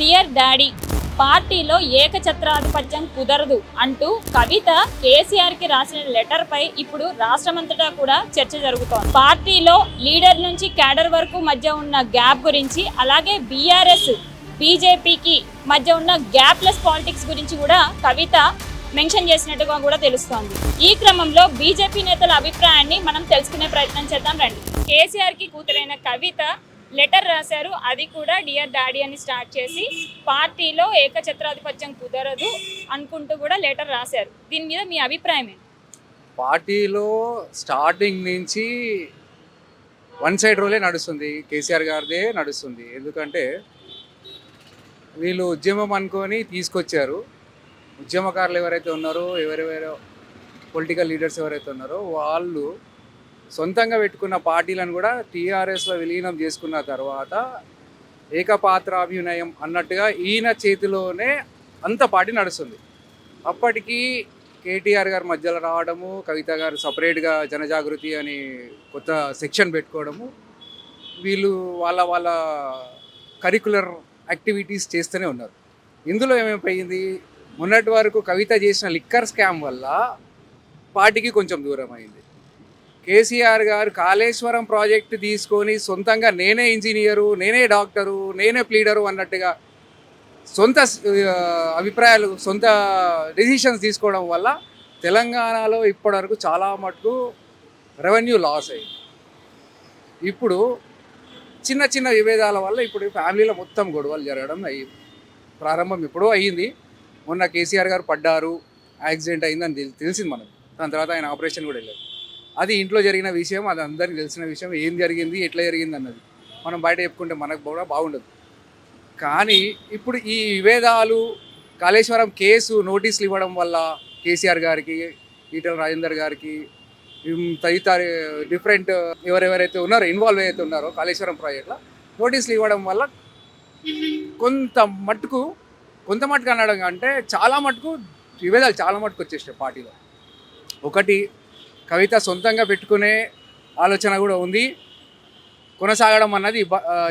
Dear daddy, పార్టీలో ఏకఛత్రాధిపత్యం కుదరదు అంటూ కవిత కేసీఆర్కి రాసిన లెటర్ పై ఇప్పుడు రాష్ట్రమంతటా కూడా చర్చ జరుగుతోంది. పార్టీలో లీడర్ నుంచి క్యాడర్ వరకు మధ్య ఉన్న గ్యాప్ గురించి, అలాగే బీఆర్ఎస్ బీజేపీకి మధ్య ఉన్న గ్యాప్లెస్ పాలిటిక్స్ గురించి కూడా కవిత మెన్షన్ చేసినట్టుగా కూడా తెలుస్తోంది. ఈ క్రమంలో బీజేపీ నేతల అభిప్రాయాన్ని మనం తెలుసుకునే ప్రయత్నం చేద్దాం రండి. కేసీఆర్కి కూతురైన కవిత లెటర్ రాశారు, అది కూడా డియర్ డాడీ అని స్టార్ట్ చేసి పార్టీలో ఏకఛత్రాధిపత్యం కుదరదు అనుకుంటూ కూడా లెటర్ రాశారు. దీని మీద మీ అభిప్రాయం ఏంటి? పార్టీలో స్టార్టింగ్ నుంచి వన్ సైడ్ రోలే నడుస్తుంది, కేసీఆర్ గారిదే నడుస్తుంది. ఎందుకంటే వీళ్ళు ఉద్యమం అనుకొని తీసుకొచ్చారు. ఉద్యమకారులు ఎవరైతే ఉన్నారో, ఎవరెవరో పొలిటికల్ లీడర్స్ ఎవరైతే ఉన్నారో వాళ్ళు సొంతంగా పెట్టుకున్న పార్టీలను కూడా టీఆర్ఎస్లో విలీనం చేసుకున్న తర్వాత ఏకపాత్రాభినయం అన్నట్టుగా ఈయన చేతిలోనే అంత పార్టీ నడుస్తుంది. అప్పటికి కేటీఆర్ గారు మధ్యలో రావడము, కవిత గారు సపరేట్గా జనజాగృతి అని కొత్త సెక్షన్ పెట్టుకోవడము, వీళ్ళు వాళ్ళ వాళ్ళ కరికులర్ యాక్టివిటీస్ చేస్తూనే ఉన్నారు. ఇందులో ఏమైపోయింది, మొన్నటి వరకు కవిత చేసిన లిక్కర్ స్కామ్ వల్ల పార్టీకి కొంచెం దూరం అయింది. కేసీఆర్ గారు కాళేశ్వరం ప్రాజెక్టు తీసుకొని సొంతంగా నేనే ఇంజనీరు, నేనే డాక్టరు, నేనే ప్లీడరు అన్నట్టుగా సొంత అభిప్రాయాలు, సొంత డెసిషన్స్ తీసుకోవడం వల్ల తెలంగాణలో ఇప్పటివరకు చాలా మటుకు రెవెన్యూ లాస్ అయింది. ఇప్పుడు చిన్న చిన్న విభేదాల వల్ల ఇప్పుడు ఫ్యామిలీలో మొత్తం గొడవలు జరగడం ప్రారంభం ఎప్పుడో అయ్యింది. మొన్న కేసీఆర్ గారు పడ్డారు, యాక్సిడెంట్ అయిందని తెలిసింది మనకు. దాని తర్వాత ఆయన ఆపరేషన్ కూడా వెళ్ళారు. అది ఇంట్లో జరిగిన విషయం, అది అందరికీ తెలిసిన విషయం. ఏం జరిగింది, ఎట్లా జరిగింది అన్నది మనం బయట చెప్పుకుంటే మనకు కూడా బాగుండదు. కానీ ఇప్పుడు ఈ విభేదాలు, కాళేశ్వరం కేసు నోటీసులు ఇవ్వడం వల్ల కేసీఆర్ గారికి, ఈటెల రాజేందర్ గారికి, తదితర డిఫరెంట్ ఎవరెవరైతే ఉన్నారో, ఇన్వాల్వ్ అయితే ఉన్నారో కాళేశ్వరం ప్రాజెక్ట్లో నోటీసులు ఇవ్వడం వల్ల కొంత మట్టుకు అనడం అంటే చాలా మటుకు విభేదాలు చాలా మటుకు వచ్చేసాయి పార్టీలో. ఒకటి, కవిత సొంతంగా పెట్టుకునే ఆలోచన కూడా ఉంది, కొనసాగడం అన్నది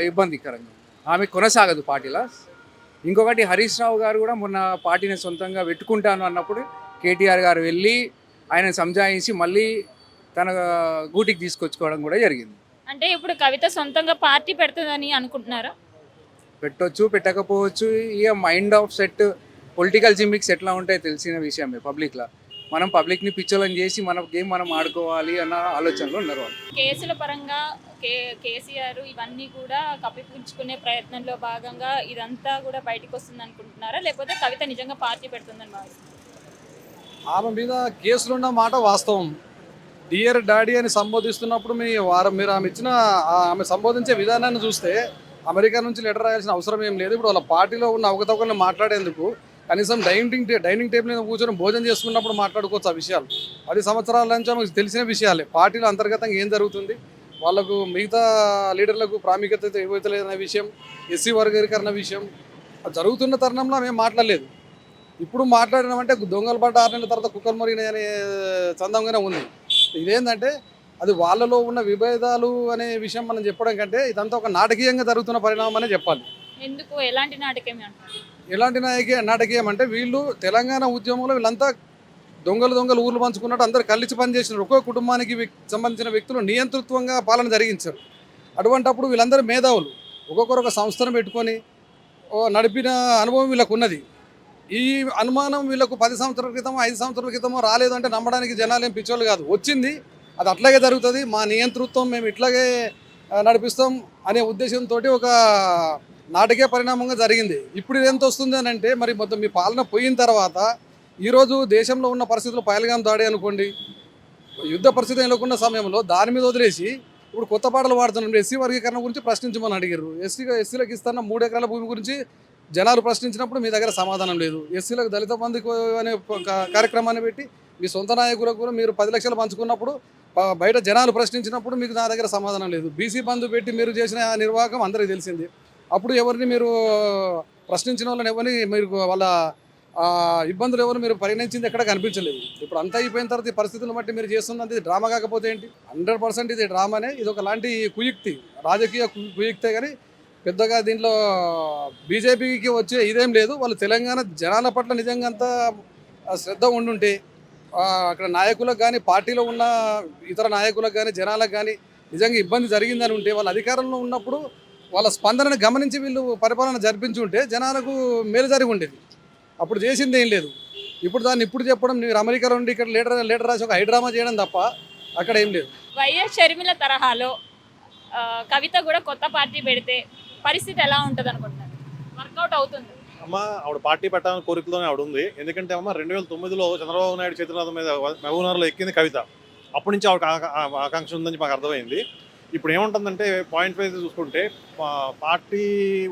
ఇబ్బందికరంగా, ఆమె కొనసాగదు పార్టీలో. ఇంకొకటి, హరీష్ రావు గారు కూడా మొన్న పార్టీని సొంతంగా పెట్టుకుంటాను అన్నప్పుడు కేటీఆర్ గారు వెళ్ళి ఆయన సంజాయించి మళ్ళీ తన గూటికి తీసుకొచ్చుకోవడం కూడా జరిగింది. అంటే ఇప్పుడు కవిత సొంతంగా పార్టీ పెడుతుందని అనుకుంటున్నారా? పెట్టొచ్చు, పెట్టకపోవచ్చు. ఇక mind of set political gimmicks ఎట్లా ఉంటాయో తెలిసిన విషయమే. పబ్లిక్లో మనం పబ్లిక్ని పిచ్చోలని చేసి మన గేమ్ మనం ఆడుకోవాలి అన్న ఆలోచనలో ఉన్నారు వాళ్ళు. కేసుల పరంగా కేసీఆర్ ఇవన్నీ కూడా కప్పిపుచ్చుకునే ప్రయత్నంలో భాగంగా ఇదంతా కూడా బయటకు వస్తుంది అనుకుంటున్నారా, లేకపోతే కవిత నిజంగా పార్టీ పెడుతుందని భావిస్తున్నారు? ఆమె మీద కేసులున్న మాట వాస్తవం. డియర్ డాడీ అని సంబోధిస్తున్నప్పుడు మీరు ఆమె ఇచ్చిన ఆమె సంబోధించే విధానాన్ని చూస్తే అమెరికా నుంచి లెటర్ రాయాల్సిన అవసరం ఏం లేదు. ఇప్పుడు వాళ్ళ పార్టీలో ఉన్న అవకతవకలను మాట్లాడేందుకు కనీసం డైనింగ్ టేబుల్ మీద కూర్చొని భోజనం చేసుకున్నప్పుడు మాట్లాడుకోవచ్చు ఆ విషయాలు. 10 సంవత్సరాల నుంచి ఆమెకు తెలిసిన విషయాలే. పార్టీలో అంతర్గతంగా ఏం జరుగుతుంది, వాళ్ళకు మిగతా లీడర్లకు ప్రాముఖ్యత ఇవ్వలేదనే విషయం, ఎస్సీ వర్గీకరణ విషయం జరుగుతున్న తరుణంలో మేము మాట్లాడలేదు. ఇప్పుడు మాట్లాడినామంటే దొంగలు పడ్డ 6 నెలల తర్వాత కుక్కలు మరిగినాయి అనే చందంగానే ఉంది. ఇదేంటంటే అది వాళ్ళలో ఉన్న విభేదాలు అనే విషయం మనం చెప్పడం కంటే ఇదంతా ఒక నాటకీయంగా జరుగుతున్న పరిణామం అనే చెప్పాలి. ఎందుకు, ఎలాంటి నాటకం అంటారు? ఎలాంటి నాటకీయం అంటే వీళ్ళు తెలంగాణ ఉద్యమంలో వీళ్ళంతా దొంగలు ఊర్లు పంచుకున్నట్టు అందరూ కలిసి పనిచేసినారు. ఒక్కో కుటుంబానికి సంబంధించిన వ్యక్తులు నియంతృత్వంగా పాలన జరిగించారు. అటువంటప్పుడు వీళ్ళందరూ మేధావులు ఒక్కొక్కరు ఒక సంస్థను పెట్టుకొని నడిపిన అనుభవం వీళ్ళకు ఉన్నది. ఈ అనుమానం వీళ్ళకు 10 సంవత్సరాల క్రితమో 5 సంవత్సరాల క్రితమో రాలేదు అంటే నమ్మడానికి జనాలు ఏం పిచ్చోళ్ళు కాదు. వచ్చింది, అది అట్లాగే జరుగుతుంది, మా నియంతృత్వం మేము ఇట్లాగే నడిపిస్తాం అనే ఉద్దేశంతో ఒక నాటకీయ పరిణామంగా జరిగింది. ఇప్పుడు ఎంత వస్తుంది అని అంటే, మరి మొత్తం మీ పాలన పోయిన తర్వాత ఈరోజు దేశంలో ఉన్న పరిస్థితులు పహల్గాం దాడి అనుకోండి, యుద్ధ పరిస్థితి నెలకొన్న సమయంలో దాని మీద వదిలేసి ఇప్పుడు కొత్త పాటలు పాడుతున్నాం. ఎస్సీ వర్గీకరణ గురించి ప్రశ్నించమని అడిగారు. ఎస్సీలకు ఇస్తున్న 3 ఎకరాల భూమి గురించి జనాలు ప్రశ్నించినప్పుడు మీ దగ్గర సమాధానం లేదు. ఎస్సీలకు దళిత బంధు అనే కార్యక్రమాన్ని పెట్టి మీ సొంత నాయకులకు కూడా మీరు 10 లక్షలు పంచుకున్నప్పుడు బయట జనాలు ప్రశ్నించినప్పుడు మీకు నా దగ్గర సమాధానం లేదు. బీసీ బంధు పెట్టి మీరు చేసిన నిర్వాహకం అందరికీ తెలిసింది. అప్పుడు ఎవరిని మీరు ప్రశ్నించిన వాళ్ళని ఎవరిని మీరు వాళ్ళ ఇబ్బందులు ఎవరు మీరు పరిగణించింది ఎక్కడ కనిపించలేదు. ఇప్పుడు అంతా అయిపోయిన తర్వాత ఈ పరిస్థితులను బట్టి మీరు చేస్తున్నది డ్రామా కాకపోతే ఏంటి? 100% ఇది డ్రామానే. ఇది ఒకలాంటి కుయుక్తి, రాజకీయ కుయుక్తే. కానీ పెద్దగా దీంట్లో బీజేపీకి వచ్చే ఇదేం లేదు. వాళ్ళు తెలంగాణ జనాల పట్ల నిజంగా అంతా శ్రద్ధ ఉండుంటే అక్కడ నాయకులకు కానీ పార్టీలో ఉన్న ఇతర నాయకులకు కానీ జనాలకు కానీ నిజంగా ఇబ్బంది జరిగిందని ఉంటే వాళ్ళు అధికారంలో ఉన్నప్పుడు వాళ్ళ స్పందనను గమనించి వీళ్ళు పరిపాలన జరిపించి ఉంటే జనాలకు మేలు జరిగి ఉండేది. అప్పుడు చేసింది ఏం లేదు. ఇప్పుడు దాన్ని ఇప్పుడు చెప్పడం, మీరు అమెరికాలో ఉండి ఇక్కడ లీటర్ రాసి ఒక హైడ్రామా చేయడం తప్ప అక్కడ ఏం లేదు. వైఎస్ షర్మిల తరహాలో కవిత కూడా కొత్త పార్టీ పెడితే పరిస్థితి ఎలా ఉంటుంది అనుకుంటున్నారు? వర్కౌట్ అవుతుంది? అమ్మ ఆవిడ పార్టీ పెట్టాలని కోరికలోనే ఆవిడ ఉంది. ఎందుకంటే అమ్మ 2009లో చంద్రబాబు నాయుడు చేతునాథం మీద మహబూబ్నగర్లో ఎక్కింది కవిత. అప్పటి నుంచి ఆవిడ ఆకాంక్ష ఉందని మాకు అర్థమైంది. ఇప్పుడు ఏముంటుందంటే పాయింట్ వైజ్ చూసుకుంటే పార్టీ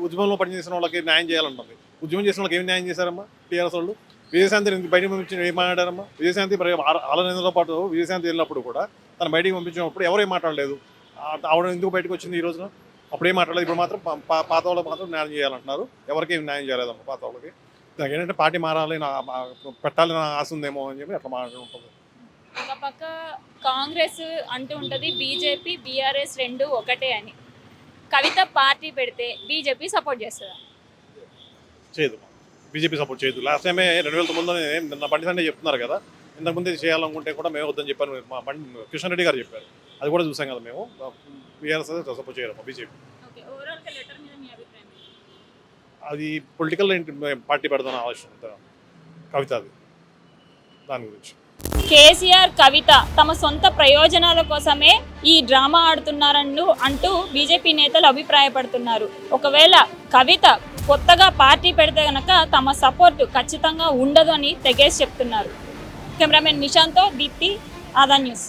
ఉద్యమంలో పనిచేసిన వాళ్ళకి న్యాయం చేయాలంటుంది. ఉద్యమం చేసిన వాళ్ళకి ఏమి న్యాయం చేశారమ్మా టీఆర్ఎస్ వాళ్ళు? విజయశాంతి బయటకు పంపించి ఏం మాట్లాడారమ్మా? విజయశాంతి 6 నెలలతో పాటు విజయశాంతి వెళ్ళినప్పుడు కూడా తను బయటికి పంపించినప్పుడు ఎవరేం మాట్లాడలేదు. ఆవిడ ఎందుకు బయటకు వచ్చింది ఈ రోజున? అప్పుడేం మాట్లాడలేదు. ఇప్పుడు మాత్రం పాత వాళ్ళకి మాత్రం న్యాయం చేయాలంటున్నారు. ఎవరికి న్యాయం చేయలేదమ్మా పాత వాళ్ళకి. నాకు ఏంటంటే పార్టీ మారాలి, పెట్టాలని ఆశ ఉందేమో అని చెప్పి అట్లా మాట్లాడుతుంది. ఒక పక్క కాంగ్రెస్ అంటూ ఉంటుంది బీజేపీ బీఆర్ఎస్ రెండు ఒకటే అని. కవిత పార్టీ పెడితే బీజేపీ సపోర్ట్ చేస్తుందా? చేయదు, బీజేపీ సపోర్ట్ చేయదు. లాస్ట్ టైమే 2009లోనే నా బండి సండే చెప్తున్నారు కదా, ఇంతకుముందే చేయాలనుకుంటే కూడా మేము వద్దని చెప్పారు. మా బండి కిషన్ రెడ్డి గారు చెప్పారు, అది కూడా చూసాం కదా మేము. బీఆర్ఎస్ సపోర్ట్ చేయరు బీజేపీ. అది పొలిటికల్ పార్టీ పెడతాను ఆలోచన కవిత, అది దాని గురించి. కేసీఆర్ కవిత తమ సొంత ప్రయోజనాల కోసమే ఈ డ్రామా ఆడుతున్నారని అంటూ బీజేపీ నేతలు అభిప్రాయపడుతున్నారు. ఒకవేళ కవిత కొత్తగా పార్టీ పెడితే గనక తమ సపోర్టు ఖచ్చితంగా ఉండదు అని తెగేసి చెప్తున్నారు. కెమెరామెన్ నిశాంత్తో దీప్తి, ఆదా న్యూస్.